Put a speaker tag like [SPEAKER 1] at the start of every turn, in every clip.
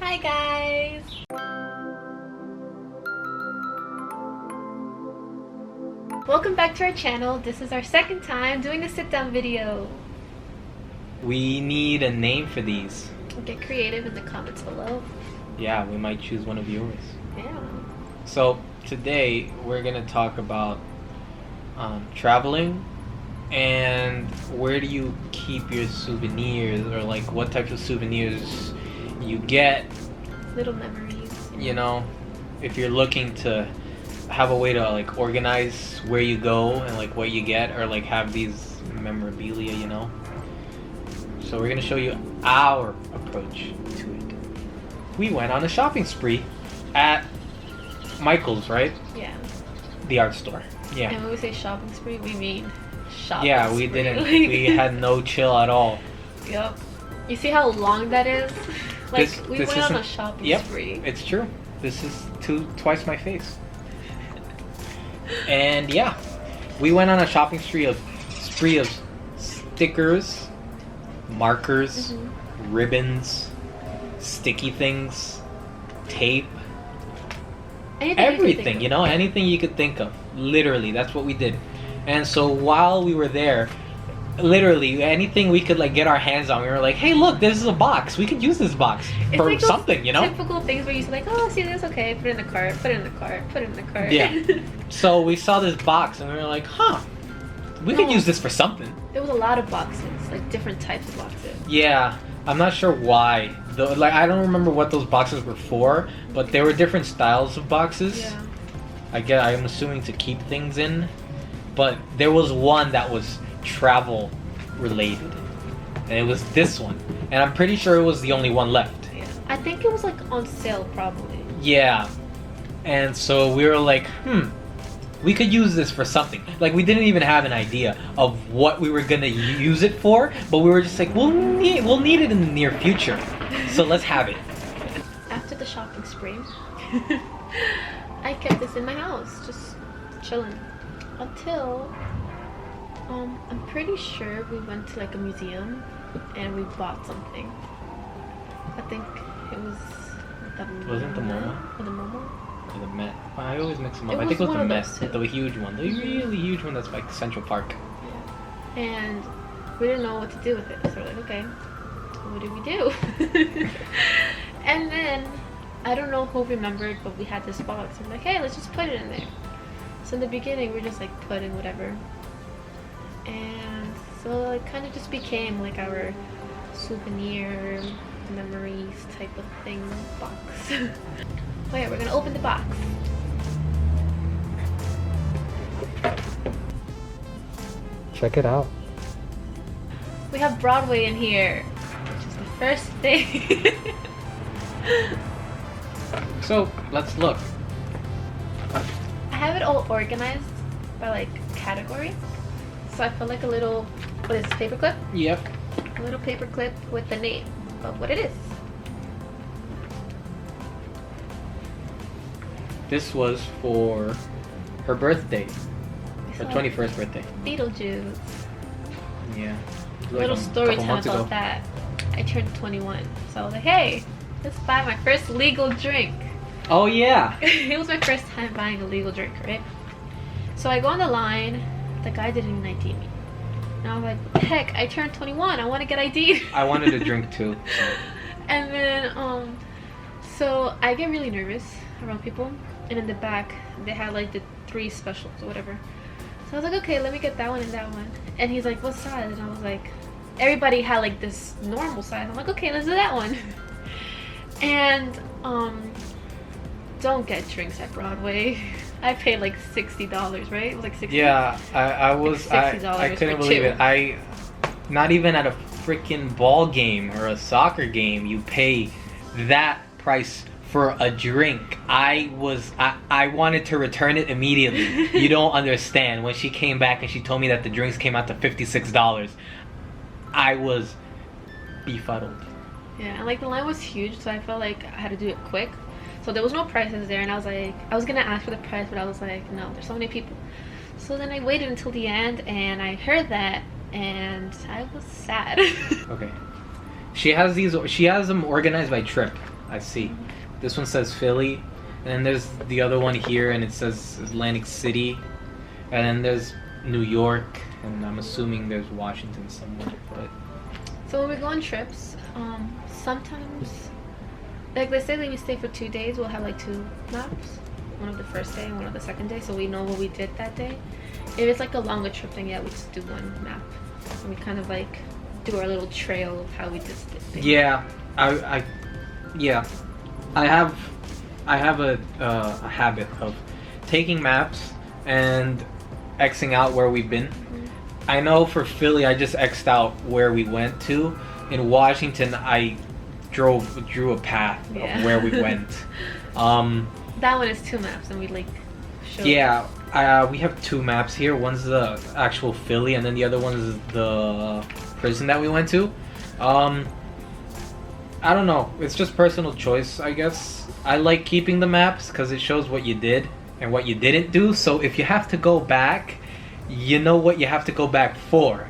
[SPEAKER 1] Hi guys! Welcome back to our channel. This is our second time doing a sit-down video.
[SPEAKER 2] We need a name for these.
[SPEAKER 1] Get creative in the comments below.
[SPEAKER 2] Yeah, we might choose one of yours.
[SPEAKER 1] Yeah.
[SPEAKER 2] So today we're gonna talk about traveling and where do you keep your souvenirs, or like what types of souvenirs you get.
[SPEAKER 1] Little memories.
[SPEAKER 2] You know, if you're looking to have a way to like organize where you go and like what you get, or like have these memorabilia, you know. So we're gonna show you our approach to it. We went on a shopping spree at Michael's, right?
[SPEAKER 1] Yeah.
[SPEAKER 2] The art store. Yeah.
[SPEAKER 1] And when we say shopping spree, we mean shopping
[SPEAKER 2] Yeah, we
[SPEAKER 1] spree.
[SPEAKER 2] didn't. We had no chill at all.
[SPEAKER 1] Yep. You see how long that is? Like, we
[SPEAKER 2] this
[SPEAKER 1] went on a
[SPEAKER 2] isn't-
[SPEAKER 1] shopping
[SPEAKER 2] Yep,
[SPEAKER 1] spree.
[SPEAKER 2] it's true. This is twice my face. And yeah, we went on a shopping spree of stickers, markers, ribbons, sticky things, tape, everything, you know, anything you could think of. Literally, that's what we did. And so while we were there, literally anything we could like get our hands on, we were like, hey look, this is a box, we could use this box for
[SPEAKER 1] like
[SPEAKER 2] something, you know.
[SPEAKER 1] Typical things where you say like, oh, see this, okay, put it in the cart, put it in the cart, put it in the cart.
[SPEAKER 2] Yeah. So we saw this box and we were like, huh, we could use this for something.
[SPEAKER 1] There was a lot of boxes, like different types of boxes.
[SPEAKER 2] Yeah, I'm not sure why. Like, I don't remember what those boxes were for, but there were different styles of boxes.
[SPEAKER 1] Yeah.
[SPEAKER 2] I'm assuming to keep things in, but there was one that was travel related, and it was this one, and I'm pretty sure it was the only one left.
[SPEAKER 1] Yeah. I think it was like on sale probably.
[SPEAKER 2] Yeah. And so we were like, we could use this for something. Like, we didn't even have an idea of what we were gonna use it for, but we were just like, we'll need it in the near future, so let's have it.
[SPEAKER 1] After the shopping spree, I kept this in my house, just chilling, until I'm pretty ssure we went to like a museum and we bought something. I think it was the
[SPEAKER 2] Wasn't the MoMA?
[SPEAKER 1] Or the MoMA?
[SPEAKER 2] Or the Met. I always mix them up.
[SPEAKER 1] It
[SPEAKER 2] I think it
[SPEAKER 1] was
[SPEAKER 2] was
[SPEAKER 1] one
[SPEAKER 2] the
[SPEAKER 1] of
[SPEAKER 2] Met,
[SPEAKER 1] those two.
[SPEAKER 2] the huge one, the really huge one that's like Central Park.
[SPEAKER 1] Yeah. And we didn't know what to do with it, so we're like, okay, what do we do? And then I don't know who remembered, but we had this box. I'm like, hey, let's just put it in there. So in the beginning, we're just like putting whatever, and so it kind of just became like our souvenir memories type of thing box. Oh yeah, we're gonna open the box.
[SPEAKER 2] Check it out.
[SPEAKER 1] We have Broadway in here, which is the first thing.
[SPEAKER 2] So let's look.
[SPEAKER 1] I have it all organized by like category. So I feel like a little, what is this, paper clip?
[SPEAKER 2] Yep.
[SPEAKER 1] A little paper clip with the name of what it is.
[SPEAKER 2] This was for her birthday, her
[SPEAKER 1] So,
[SPEAKER 2] 21st birthday.
[SPEAKER 1] Beetlejuice.
[SPEAKER 2] Yeah.
[SPEAKER 1] Little
[SPEAKER 2] Like
[SPEAKER 1] story
[SPEAKER 2] couple
[SPEAKER 1] time
[SPEAKER 2] months
[SPEAKER 1] about
[SPEAKER 2] ago.
[SPEAKER 1] that. I turned 21, so I was like, hey, let's buy my first legal drink.
[SPEAKER 2] Oh yeah.
[SPEAKER 1] It was my first time buying a legal drink, right? So I go on the line, the guy didn't even ID me. And I was like, what the heck, I turned 21, I want to get ID'd.
[SPEAKER 2] I wanted a drink too.
[SPEAKER 1] And then, so I get really nervous around people. And in the back, they had like the 3 specials or whatever. So I was like, okay, let me get that one and that one. And he's like, what size? And I was like, everybody had like this normal size. I'm like, okay, let's do that one. And, don't get drinks at Broadway. I paid like $60, right? It was like $60.
[SPEAKER 2] Yeah, I was
[SPEAKER 1] Like $60
[SPEAKER 2] I couldn't
[SPEAKER 1] for
[SPEAKER 2] believe
[SPEAKER 1] 2.
[SPEAKER 2] it. Not even at a freaking ball game or a soccer game you pay that price for a drink. I wanted to return it immediately. You don't understand. When she came back and she told me that the drinks came out to $56, I was befuddled.
[SPEAKER 1] Yeah, and like the line was huge, so I felt like I had to do it quick. So there was no prices there, and I was like, I was gonna ask for the price, but I was like, no, there's so many people. So then I waited until the end, and I heard that, and I was sad.
[SPEAKER 2] Okay. She has them organized by trip. I see. This one says Philly, and then there's the other one here, and it says Atlantic City, and then there's New York, and I'm assuming there's Washington somewhere. But
[SPEAKER 1] So when we go on trips, sometimes, like let's say that we stay for 2 days, we'll have like 2 maps. One of the first day and one of the second day, so we know what we did that day. If it's like a longer trip, then yeah, we just do one map. And we kind of like do our little trail of how we just did things.
[SPEAKER 2] yeah, I have a habit of taking maps and Xing out where we've been. I know for Philly, I just X'd out where we went to. In Washington, I drew a path of where we went.
[SPEAKER 1] That one is 2 maps, and we like show.
[SPEAKER 2] Yeah, we have 2 maps here. One's the actual Philly, and then the other one is the prison that we went to. I don't know. It's just personal choice, I guess. I like keeping the maps because it shows what you did and what you didn't do. So if you have to go back, you know what you have to go back for.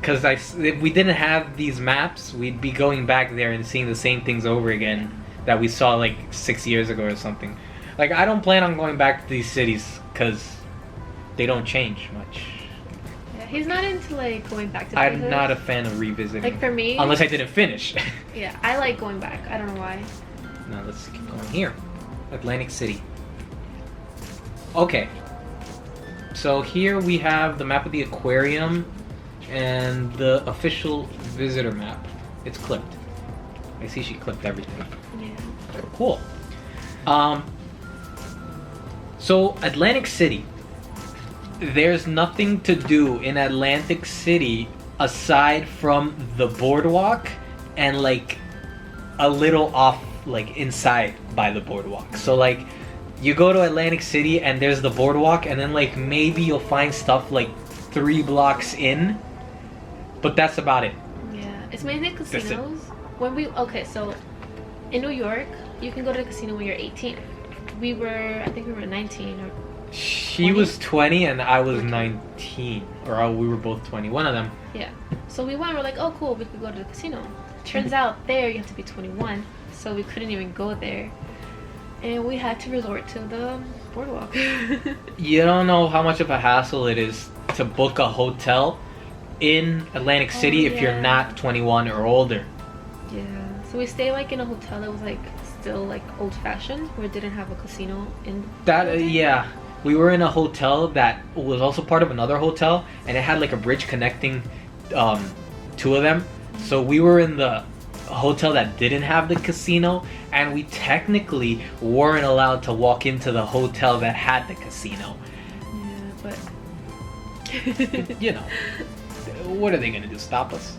[SPEAKER 2] Because if we didn't have these maps, we'd be going back there and seeing the same things over again that we saw like 6 years ago or something. Like, I don't plan on going back to these cities because they don't change much.
[SPEAKER 1] Yeah, he's not into like going back to
[SPEAKER 2] I'm
[SPEAKER 1] places.
[SPEAKER 2] not a fan of revisiting.
[SPEAKER 1] Like for me,
[SPEAKER 2] unless I didn't finish.
[SPEAKER 1] yeah, I like going back. I don't know why.
[SPEAKER 2] Now let's keep going here. Atlantic City. Okay. So here we have the map of the aquarium and the official visitor map. It's clipped. I see she clipped everything.
[SPEAKER 1] Yeah.
[SPEAKER 2] Cool. So Atlantic City. There's nothing to do in Atlantic City aside from the boardwalk and like a little off, like inside by the boardwalk. So like you go to Atlantic City and there's the boardwalk, and then like maybe you'll find stuff like 3 blocks in, but that's about it.
[SPEAKER 1] Yeah, it's mainly casinos. When we so in New York, you can go to the casino when you're 18. I think we were 19 or.
[SPEAKER 2] She
[SPEAKER 1] 20?
[SPEAKER 2] was 20 and I was 19, or we were both 20. One of them.
[SPEAKER 1] Yeah. So we went. We're like, oh, cool. We could go to the casino. Turns out there you have to be 21, so we couldn't even go there, and we had to resort to the boardwalk.
[SPEAKER 2] You don't know how much of a hassle it is to book a hotel in Atlantic City if you're not 21 or older.
[SPEAKER 1] Yeah. So we stayed like in a hotel that was like still like old fashioned, where it didn't have a casino in
[SPEAKER 2] That yeah. We were in a hotel that was also part of another hotel, and it had like a bridge connecting 2 of them. So we were in the hotel that didn't have the casino, and we technically weren't allowed to walk into the hotel that had the casino.
[SPEAKER 1] Yeah, but
[SPEAKER 2] You know, what are they gonna do? Stop us?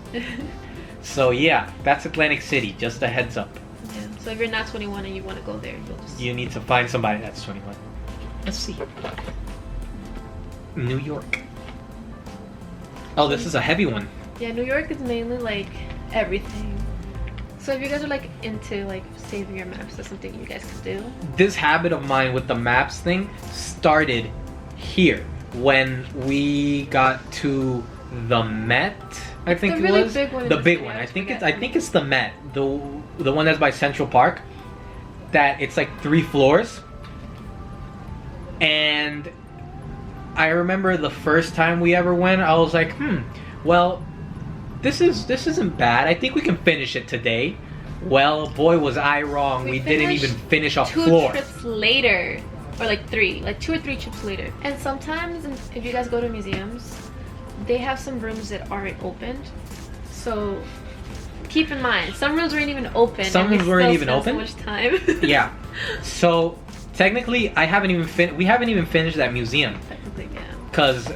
[SPEAKER 2] So yeah, that's Atlantic City. Just a heads up.
[SPEAKER 1] yeah. So if you're not 21 and you want to go there, you'll just
[SPEAKER 2] You need to find somebody that's 21. Let's see. New York. Oh, this is a heavy one.
[SPEAKER 1] Yeah, New York is mainly like everything. So if you guys are like into like saving your maps, that's something you guys could do.
[SPEAKER 2] This habit of mine with the maps thing started here when we got to the Met. I think
[SPEAKER 1] The
[SPEAKER 2] it
[SPEAKER 1] really
[SPEAKER 2] was
[SPEAKER 1] big one in
[SPEAKER 2] the
[SPEAKER 1] the
[SPEAKER 2] big
[SPEAKER 1] city,
[SPEAKER 2] one.
[SPEAKER 1] I
[SPEAKER 2] I think
[SPEAKER 1] forget.
[SPEAKER 2] it's the Met, the one that's by Central Park. That it's like 3 floors. And I remember the first time we ever went, I was like, well, this isn't bad. I think we can finish it today. Well, boy, was I wrong. We didn't even finish a
[SPEAKER 1] 2
[SPEAKER 2] floor.
[SPEAKER 1] trips later, or like 3, like 2 or 3 trips later. And sometimes, if you guys go to museums, they have some rooms that aren't opened. So keep in mind, some rooms weren't even open.
[SPEAKER 2] Some rooms weren't even open?
[SPEAKER 1] So much time.
[SPEAKER 2] Yeah. So technically, we haven't even finished that museum.
[SPEAKER 1] Technically, yeah.
[SPEAKER 2] Because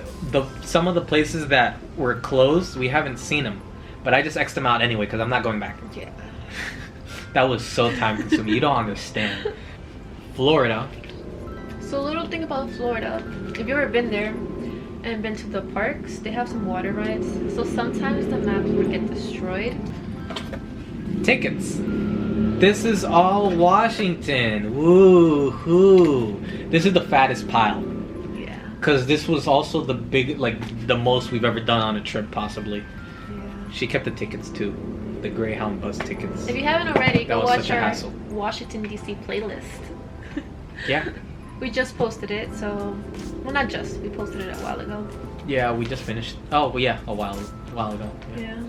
[SPEAKER 2] some of the places that were closed, we haven't seen them. But I just X'd them out anyway because I'm not going back.
[SPEAKER 1] Yeah.
[SPEAKER 2] That was so time consuming. You don't understand. Florida.
[SPEAKER 1] So a little thing about Florida, if you've ever been there and been to the parks, they have some water rides. So sometimes the maps would get destroyed.
[SPEAKER 2] Tickets. This is all Washington. Woo-hoo. This is the fattest pile.
[SPEAKER 1] Yeah.
[SPEAKER 2] Because this was also the most we've ever done on a trip, possibly.
[SPEAKER 1] Yeah.
[SPEAKER 2] She kept the tickets too. the Greyhound bus tickets.
[SPEAKER 1] If you haven't already,
[SPEAKER 2] That
[SPEAKER 1] go
[SPEAKER 2] was
[SPEAKER 1] watch
[SPEAKER 2] such a
[SPEAKER 1] our
[SPEAKER 2] hassle.
[SPEAKER 1] Washington DC playlist.
[SPEAKER 2] Yeah.
[SPEAKER 1] We just posted it, so well, not just. We posted it a while ago.
[SPEAKER 2] Yeah, we just finished. Oh, well, yeah, a while ago.
[SPEAKER 1] Yeah.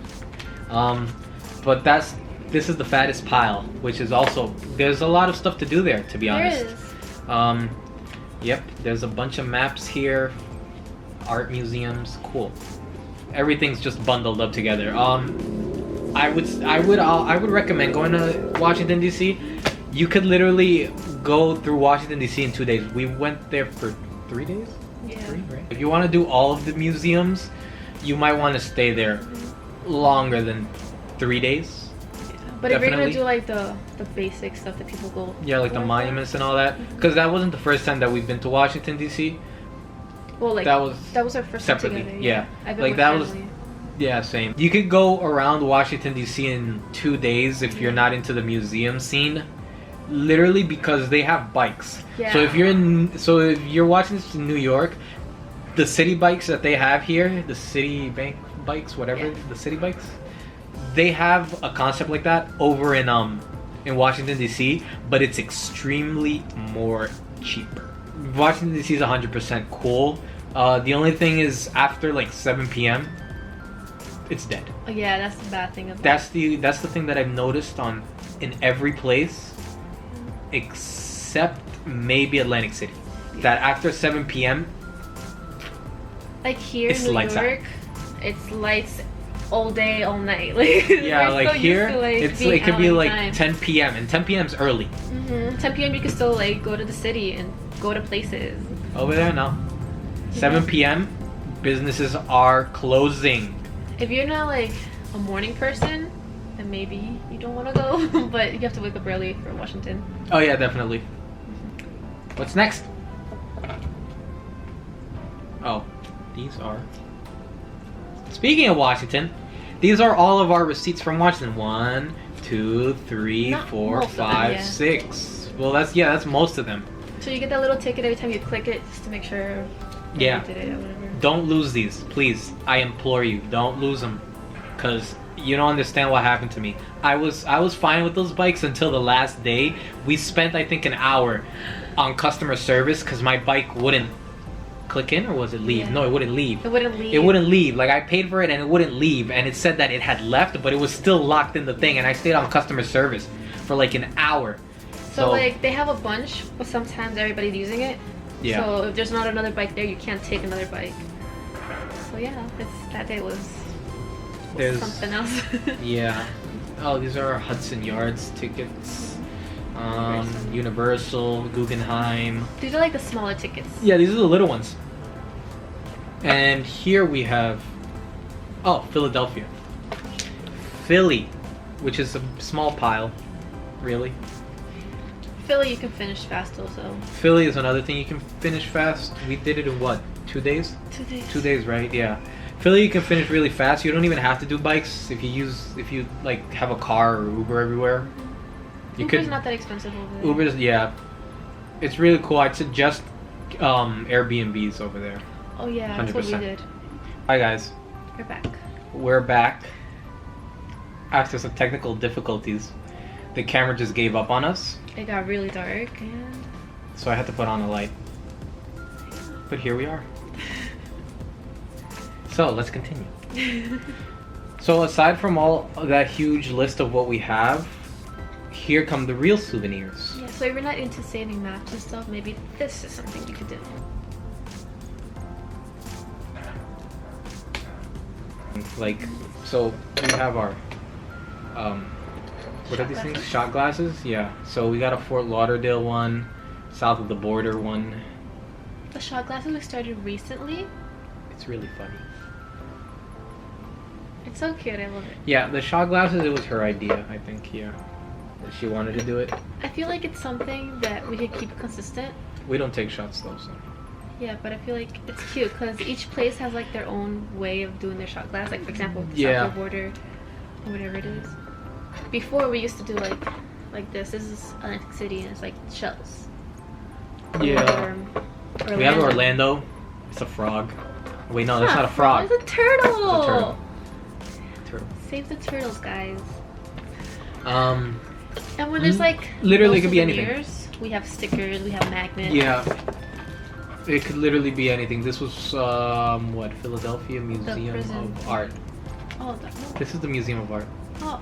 [SPEAKER 2] But this is the fattest pile, which is also there's a lot of stuff to do there, to be honest.
[SPEAKER 1] There is.
[SPEAKER 2] Yep, there's a bunch of maps here, art museums, cool. Everything's just bundled up together. I would recommend going to Washington DC. You could literally go through Washington DC in 2 days. We went there for 3 days.
[SPEAKER 1] Yeah.
[SPEAKER 2] 3, right? If you want to do all of the museums, you might want to stay there longer than 3 days.
[SPEAKER 1] But if you're gonna
[SPEAKER 2] Definitely.
[SPEAKER 1] do like the basic stuff that people go.
[SPEAKER 2] Yeah, like the
[SPEAKER 1] for,
[SPEAKER 2] monuments and all that. Because that wasn't the first time that we've been to Washington DC.
[SPEAKER 1] Well, like
[SPEAKER 2] that was
[SPEAKER 1] our first time
[SPEAKER 2] separately.
[SPEAKER 1] together.
[SPEAKER 2] Yeah.
[SPEAKER 1] I've been
[SPEAKER 2] Like
[SPEAKER 1] with
[SPEAKER 2] that was.
[SPEAKER 1] family.
[SPEAKER 2] Yeah, same. You could go around Washington DC in 2 days if you're not into the museum scene. Literally because they have bikes.
[SPEAKER 1] Yeah.
[SPEAKER 2] So if you're watching this in New York, the city bikes that they have here, the city bank bikes, whatever,
[SPEAKER 1] Yeah.
[SPEAKER 2] the city bikes, they have a concept like that over in Washington DC, but it's extremely more cheaper. Washington DC is 100% cool. The only thing is after like 7 p.m. it's dead.
[SPEAKER 1] Oh, yeah, that's the bad thing about
[SPEAKER 2] That's the thing that I've noticed in every place except maybe Atlantic City. That after 7 p.m.
[SPEAKER 1] like here
[SPEAKER 2] it's
[SPEAKER 1] in New
[SPEAKER 2] lights out.
[SPEAKER 1] York, it's lights all day, all night. Like
[SPEAKER 2] Yeah,
[SPEAKER 1] we're
[SPEAKER 2] like
[SPEAKER 1] so used
[SPEAKER 2] here,
[SPEAKER 1] to, like,
[SPEAKER 2] it
[SPEAKER 1] being
[SPEAKER 2] could
[SPEAKER 1] out
[SPEAKER 2] be
[SPEAKER 1] on
[SPEAKER 2] like
[SPEAKER 1] time.
[SPEAKER 2] 10 p.m. and 10 p.m. is early.
[SPEAKER 1] 10 p.m. you can still like go to the city and go to places.
[SPEAKER 2] Over there, no. 7 p.m. businesses are closing.
[SPEAKER 1] If you're not like a morning person, then maybe you don't want to go. But you have to wake up early for Washington.
[SPEAKER 2] Oh yeah, definitely. What's next? Oh, these are. Speaking of Washington, these are all of our receipts from Washington. 1, 2, 3,
[SPEAKER 1] Not
[SPEAKER 2] 4,
[SPEAKER 1] most of them,
[SPEAKER 2] 5,
[SPEAKER 1] yeah.
[SPEAKER 2] 6. Well, that's most of them.
[SPEAKER 1] So you get that little ticket every time you click it, just to make sure that
[SPEAKER 2] Yeah.
[SPEAKER 1] you did it or whatever.
[SPEAKER 2] Don't lose these, please. I implore you, don't lose them, cause you don't understand what happened to me. I was fine with those bikes until the last day. We spent I think an hour on customer service because my bike wouldn't click in, or was it leave?
[SPEAKER 1] Yeah.
[SPEAKER 2] No, it wouldn't leave.
[SPEAKER 1] It wouldn't leave.
[SPEAKER 2] It wouldn't leave. Like I paid for it and it wouldn't leave, and it said that it had left, but it was still locked in the thing, and I stayed on customer service for like an hour.
[SPEAKER 1] So like they have a bunch, but sometimes everybody's using it.
[SPEAKER 2] Yeah.
[SPEAKER 1] So if there's not another bike there, you can't take another bike. So yeah, that day was
[SPEAKER 2] There's-
[SPEAKER 1] something else.
[SPEAKER 2] Yeah. Oh, these are our Hudson Yards tickets.
[SPEAKER 1] Universal.
[SPEAKER 2] Universal, Guggenheim.
[SPEAKER 1] These are like the smaller tickets.
[SPEAKER 2] Yeah, these are the little ones. And here we have, Philadelphia. Philly, which is a small pile, really.
[SPEAKER 1] Philly, you can finish fast also.
[SPEAKER 2] Philly is another thing you can finish fast. We did it in what, 2 days?
[SPEAKER 1] 2 days.
[SPEAKER 2] 2 days, right? Yeah. Philly you can finish really fast. You don't even have to do bikes if you like have a car or Uber everywhere. You
[SPEAKER 1] Uber's
[SPEAKER 2] could.
[SPEAKER 1] not that expensive over there.
[SPEAKER 2] Uber's, yeah. It's really cool. I'd suggest Airbnbs over there.
[SPEAKER 1] Oh yeah, that's what we
[SPEAKER 2] 100%.
[SPEAKER 1] did.
[SPEAKER 2] Hi guys.
[SPEAKER 1] We're back.
[SPEAKER 2] We're back. After some technical difficulties, the camera just gave up on us,
[SPEAKER 1] It got really dark and
[SPEAKER 2] so I had to put on a light. But here we are. So let's continue. So aside from all of that huge list of what we have, here come the real souvenirs.
[SPEAKER 1] yeah. So if you're not into saving maps and stuff, maybe this is something you could do.
[SPEAKER 2] Like, so we have our what are these things?
[SPEAKER 1] glasses?
[SPEAKER 2] Shot glasses? Yeah. So we got a Fort Lauderdale one, south of the border one.
[SPEAKER 1] The shot glasses we started recently.
[SPEAKER 2] It's really funny.
[SPEAKER 1] It's so cute. I love it.
[SPEAKER 2] Yeah, the shot glasses, it was her idea, I think. Yeah, that she wanted to do it.
[SPEAKER 1] I feel like it's something that we could keep consistent.
[SPEAKER 2] We don't take shots though, so.
[SPEAKER 1] Yeah, but I feel like it's cute because each place has like their own way of doing their shot glass. Like for example, the
[SPEAKER 2] Yeah.
[SPEAKER 1] South border or whatever it is. Before we used to do like this. This is Atlantic City and it's like shells.
[SPEAKER 2] Yeah.
[SPEAKER 1] Or
[SPEAKER 2] We have Orlando. It's a frog. Wait, no, that's not a frog.
[SPEAKER 1] It's a turtle.
[SPEAKER 2] It's a turtle. Turtle.
[SPEAKER 1] Save the turtles, guys. And when there's like
[SPEAKER 2] literally
[SPEAKER 1] no
[SPEAKER 2] it could be anything.
[SPEAKER 1] souvenirs, we have stickers, we have magnets.
[SPEAKER 2] Yeah. It could literally be anything. This was what, Philadelphia Museum
[SPEAKER 1] prison.
[SPEAKER 2] of Art.
[SPEAKER 1] Oh,
[SPEAKER 2] This is the Museum of Art.
[SPEAKER 1] oh,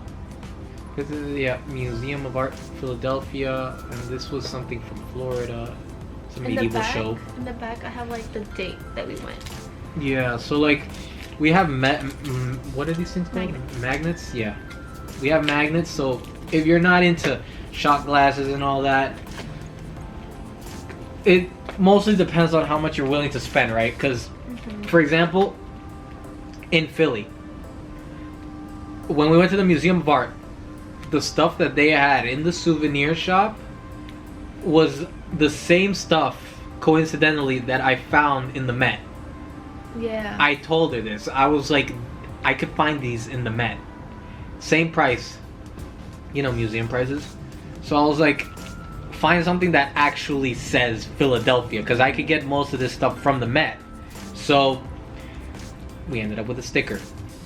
[SPEAKER 2] This is Museum of Art, Philadelphia, and this was something from Florida. It's a medieval show.
[SPEAKER 1] In the back, I have like the date that we went.
[SPEAKER 2] Yeah, so like we have what are these things called? Magnets. Yeah, we have magnets. So if you're not into shot glasses and all that, it mostly depends on how much you're willing to spend, right? Because, for example, in Philly, when we went to the Museum of Art, the stuff that they had in the souvenir shop was the same stuff, coincidentally, that I found in the Met.
[SPEAKER 1] Yeah.
[SPEAKER 2] I told her this. I was like, I could find these in the Met. Same price. You know, museum prices. So I was like, find something that actually says Philadelphia, because I could get most of this stuff from the Met. So we ended up with a sticker.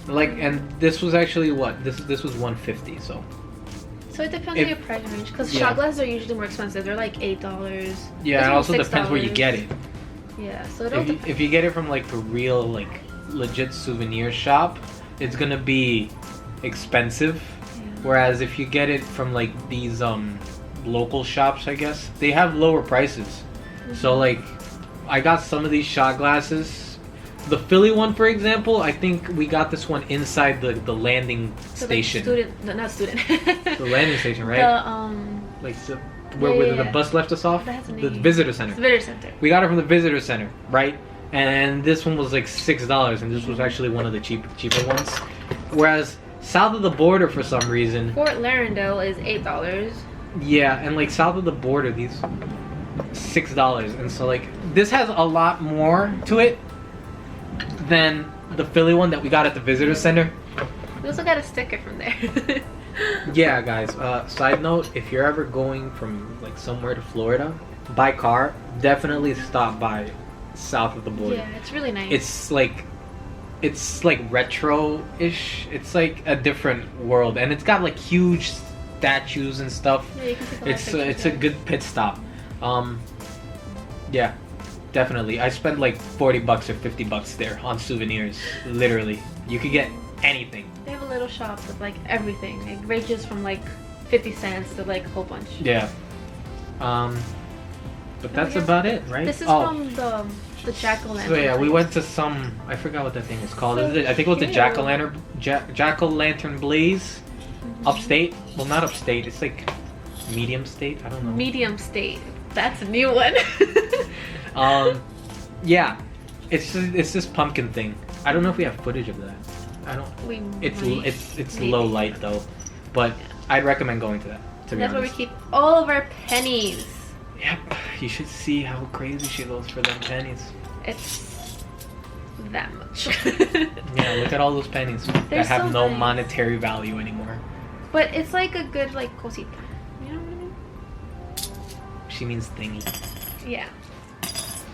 [SPEAKER 2] Like, and this was actually what? This was $150, so.
[SPEAKER 1] So it depends on your price range, because shot glasses are usually more expensive. They're like $8.
[SPEAKER 2] Yeah, it also depends where you get it.
[SPEAKER 1] Yeah, so
[SPEAKER 2] if you get it from like a real, like, legit souvenir shop, it's gonna be expensive.
[SPEAKER 1] Yeah.
[SPEAKER 2] Whereas if you get it from like these local shops, I guess they have lower prices. Mm-hmm. So like, I got some of these shot glasses. The Philly one, for example, I think we got this one inside the landing station.
[SPEAKER 1] Not student.
[SPEAKER 2] The landing station, right?
[SPEAKER 1] The
[SPEAKER 2] like where the bus left us off. The visitor center.
[SPEAKER 1] The visitor center.
[SPEAKER 2] We got it from the visitor center, right? And this one was like $6, and this was actually one of the cheaper ones. Whereas south of the border, for some reason,
[SPEAKER 1] Fort Lauderdale is $8.
[SPEAKER 2] Yeah, and like south of the border, these $6, and so like this has a lot more to it than the Philly one that we got at the visitor center.
[SPEAKER 1] We also got a sticker from there.
[SPEAKER 2] Yeah, guys. Side note: if you're ever going from like somewhere to Florida by car, definitely stop by south of the border.
[SPEAKER 1] Yeah, it's really nice.
[SPEAKER 2] It's like retro-ish. It's like a different world, and it's got like huge statues and stuff.
[SPEAKER 1] Yeah, you can take a lot of pictures,
[SPEAKER 2] It's a good pit stop. Yeah, definitely. I spent like $40 or $50 there on souvenirs. Literally, you could get anything.
[SPEAKER 1] They have a little shop with like everything. It ranges from like 50 cents to like a whole bunch.
[SPEAKER 2] Yeah. But that's about it, right?
[SPEAKER 1] This is from the jack-o'-lantern.
[SPEAKER 2] So yeah, we
[SPEAKER 1] place.
[SPEAKER 2] went to some. I forgot what that thing was called.
[SPEAKER 1] So
[SPEAKER 2] I think it was the
[SPEAKER 1] cute.
[SPEAKER 2] jack-o'-lantern blaze. Upstate? Well, not upstate. It's like medium state. I don't know.
[SPEAKER 1] Medium state. That's a new one.
[SPEAKER 2] Yeah, it's this pumpkin thing. I don't know if we have footage of that. I don't. It's
[SPEAKER 1] maybe.
[SPEAKER 2] low light though, but I'd recommend going to that. To be
[SPEAKER 1] That's where we
[SPEAKER 2] honest.
[SPEAKER 1] keep all of our pennies.
[SPEAKER 2] Yep, you should see how crazy she goes for them pennies.
[SPEAKER 1] It's that much.
[SPEAKER 2] Yeah, look at all those pennies
[SPEAKER 1] They're
[SPEAKER 2] that have
[SPEAKER 1] so
[SPEAKER 2] no
[SPEAKER 1] nice.
[SPEAKER 2] monetary value anymore.
[SPEAKER 1] But it's like a good like cosita. You know what I mean?
[SPEAKER 2] She means thingy.
[SPEAKER 1] Yeah.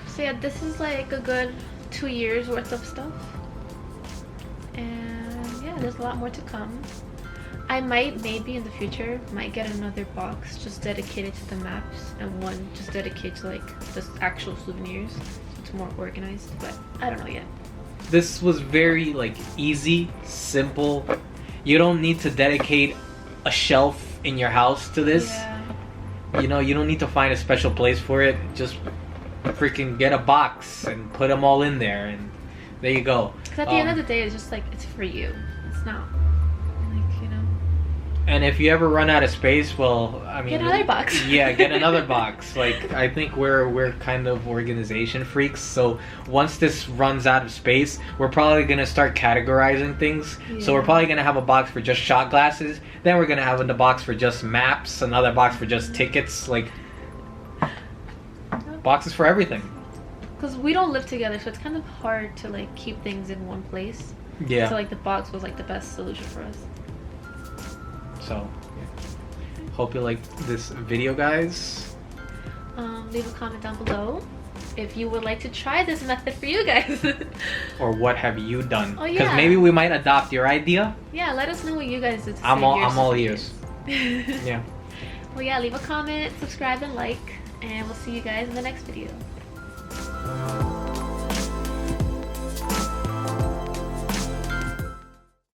[SPEAKER 1] So yeah, this is like a good 2 years worth of stuff. And yeah, there's a lot more to come. I maybe in the future, get another box just dedicated to the maps and one just dedicated to like the actual souvenirs. So it's more organized, but I don't know yet.
[SPEAKER 2] This was very like easy, simple. You don't need to dedicate a shelf in your house to this.
[SPEAKER 1] Yeah.
[SPEAKER 2] You know, you don't need to find a special place for it. Just freaking get a box and put them all in there, and there you go.
[SPEAKER 1] Because at the end of the day, it's just like, it's for you. It's not like, you know.
[SPEAKER 2] And if you ever run out of space, well, I mean,
[SPEAKER 1] Get another box.
[SPEAKER 2] Yeah, get another box. Like, I think we're kind of organization freaks. So once this runs out of space, we're probably gonna start categorizing things.
[SPEAKER 1] Yeah.
[SPEAKER 2] So we're probably gonna have a box for just shot glasses. Then we're gonna have a box for just maps. Another box for just tickets. Like, boxes for everything.
[SPEAKER 1] Because we don't live together, so it's kind of hard to like keep things in one place.
[SPEAKER 2] Yeah.
[SPEAKER 1] So like the box was like the best solution for us.
[SPEAKER 2] So, hope you liked this video, guys.
[SPEAKER 1] Leave a comment down below if you would like to try this method for you guys.
[SPEAKER 2] Or what have you done?
[SPEAKER 1] Oh,
[SPEAKER 2] Because
[SPEAKER 1] yeah.
[SPEAKER 2] maybe we might adopt your idea.
[SPEAKER 1] Yeah, let us know what you guys did. To
[SPEAKER 2] I'm
[SPEAKER 1] save your
[SPEAKER 2] all
[SPEAKER 1] souvenirs.
[SPEAKER 2] ears. Yeah.
[SPEAKER 1] Well, yeah, leave a comment, subscribe, and like, and we'll see you guys in the next video.